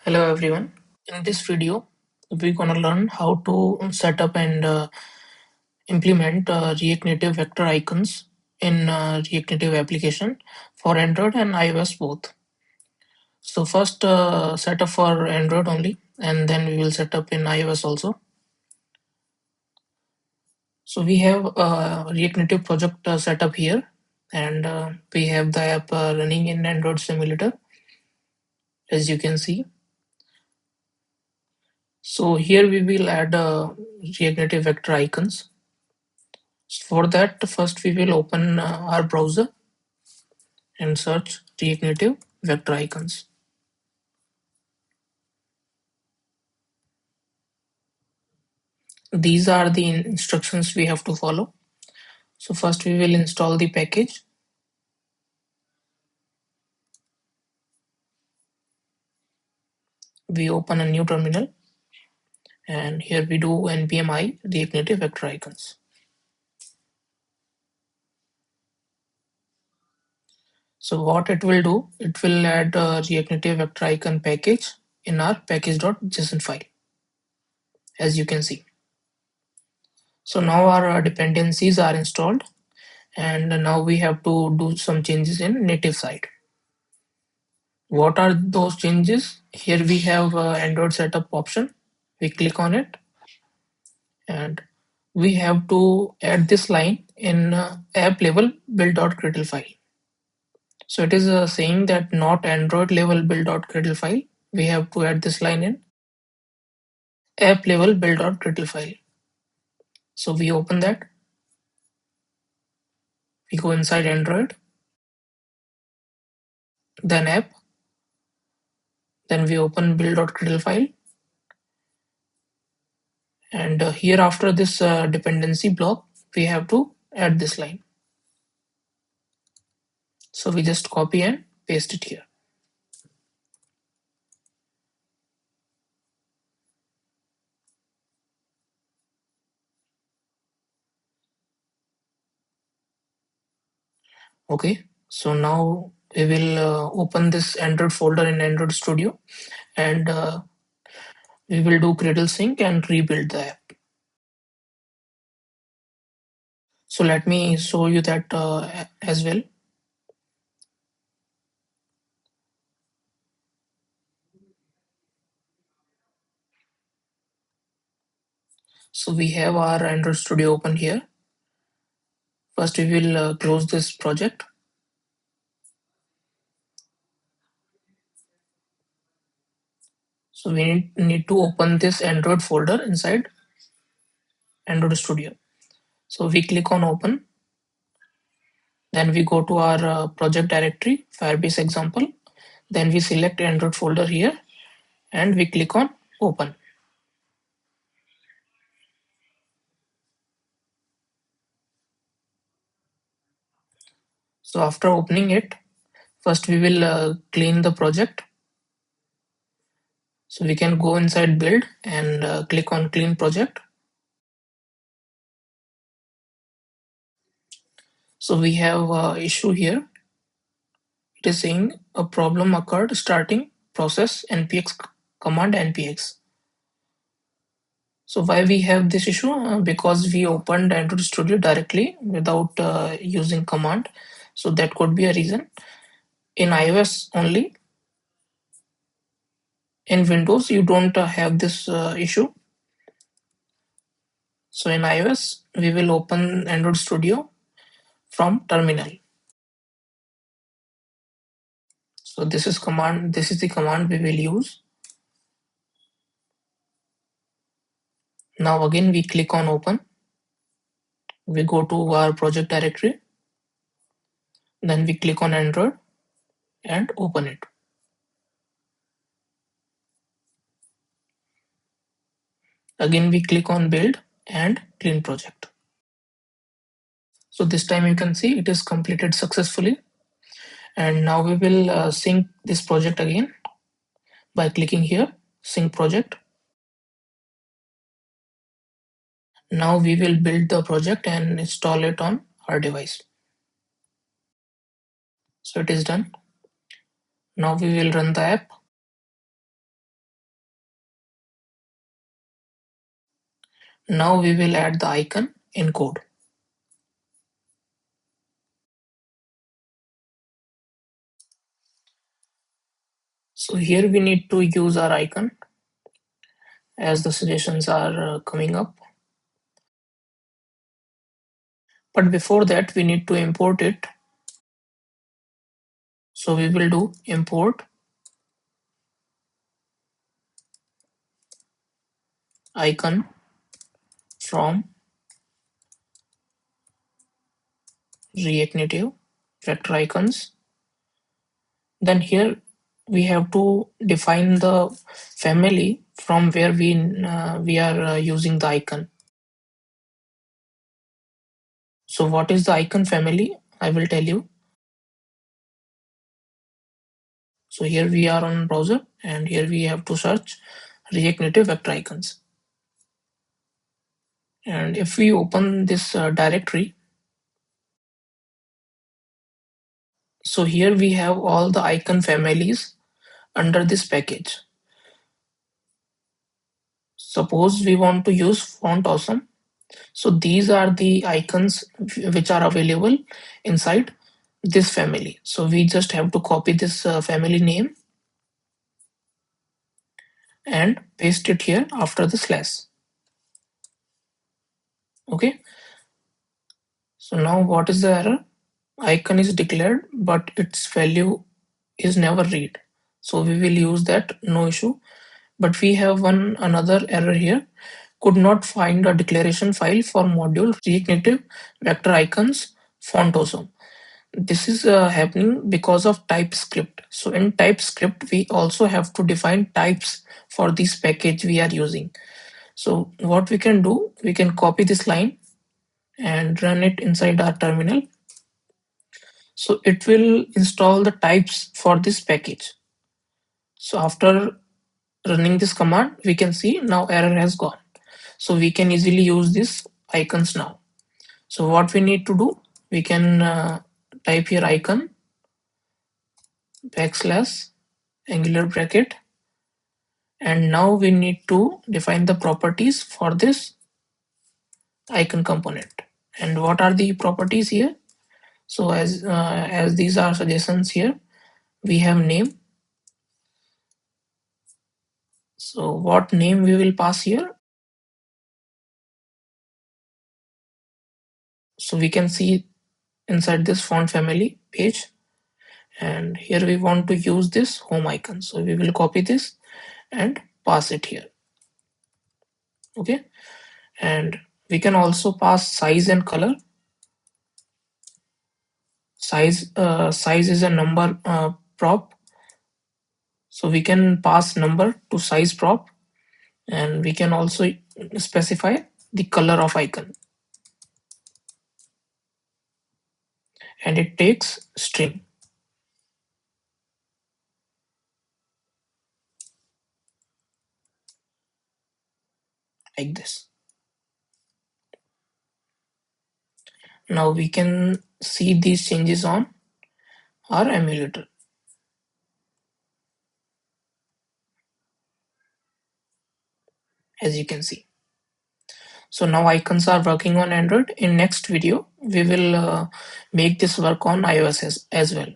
Hello everyone. In this video, we're gonna learn how to set up and implement React Native vector icons in React Native application for Android and iOS both. So first, set up for Android only, and then we will set up in iOS also. So we have React Native project set up here, and we have the app running in Android simulator, as you can see. So here we will add React Native vector icons. For that, first we will open our browser and search React Native vector icons. These are the instructions we have to follow. So first we will install the package. We open a new terminal and here we do npm i React Native vector icons. So what it will do, it will add a React Native vector icon package in our package.json file, as you can see. So now our dependencies are installed and now we have to do some changes in native side. What are those changes? Here we have Android setup option. We click on it and we have to add this line in app level build.gradle file. So it is saying that not Android level build.gradle file. We have to add this line in app level build.gradle file. So we open that. We go inside Android, then app, then we open build.gradle file. And here after this dependency block, we have to add this line. So we just copy and paste it here. Okay, so now we will open this Android folder in Android Studio and we will do Gradle sync and rebuild the app. So let me show you that as well. So we have our Android Studio open here. First we will close this project. So we need to open this Android folder inside Android Studio. So we click on open. Then we go to our project directory, Firebase example. Then we select Android folder here and we click on open. So after opening it, first we will clean the project. So we can go inside build and click on clean project. So we have issue here. It is saying a problem occurred starting process npx command npx. So why we have this issue? Because we opened Android Studio directly without using command. So that could be a reason. In iOS only. In Windows, you don't have this issue. So in iOS, we will open Android Studio from terminal. So this is command. This is the command we will use. Now again, we click on open. We go to our project directory. Then we click on Android and open it. Again, we click on build and clean project. So this time you can see it is completed successfully. And now we will sync this project again by clicking here, sync project. Now we will build the project and install it on our device. So it is done. Now we will run the app. Now we will add the icon in code. So here we need to use our icon as the suggestions are coming up. But before that, we need to import it. So we will do import icon from React Native vector icons. Then here we have to define the family from where we are using the icon. So what is the icon family? I will tell you. So here we are on browser, and here we have to search React Native vector icons. And if we open this directory, so here we have all the icon families under this package. Suppose we want to use Font Awesome. So these are the icons which are available inside this family. So we just have to copy this family name and paste it here after the slash. Okay. So now what is the error? Icon is declared, but its value is never read. So we will use that, no issue. But we have another error here. Could not find a declaration file for module React Native vector icons font awesome. This is happening because of TypeScript. So in TypeScript, we also have to define types for this package we are using. So what we can do, we can copy this line and run it inside our terminal. So it will install the types for this package. So after running this command, we can see now error has gone. So we can easily use these icons now. So what we need to do, we can type here icon backslash angular bracket, and now we need to define the properties for this icon component. And what are the properties here? So as these are suggestions here, we have name. So what name we will pass here? So we can see inside this font family page, and here we want to use this home icon. So we will copy this and pass it here. Okay. And we can also pass size and color. Size is a number prop. So we can pass number to size prop, and we can also specify the color of icon, and it takes string like this. Now we can see these changes on our emulator. As you can see. So now icons are working on Android. In next video, we will make this work on iOS as well.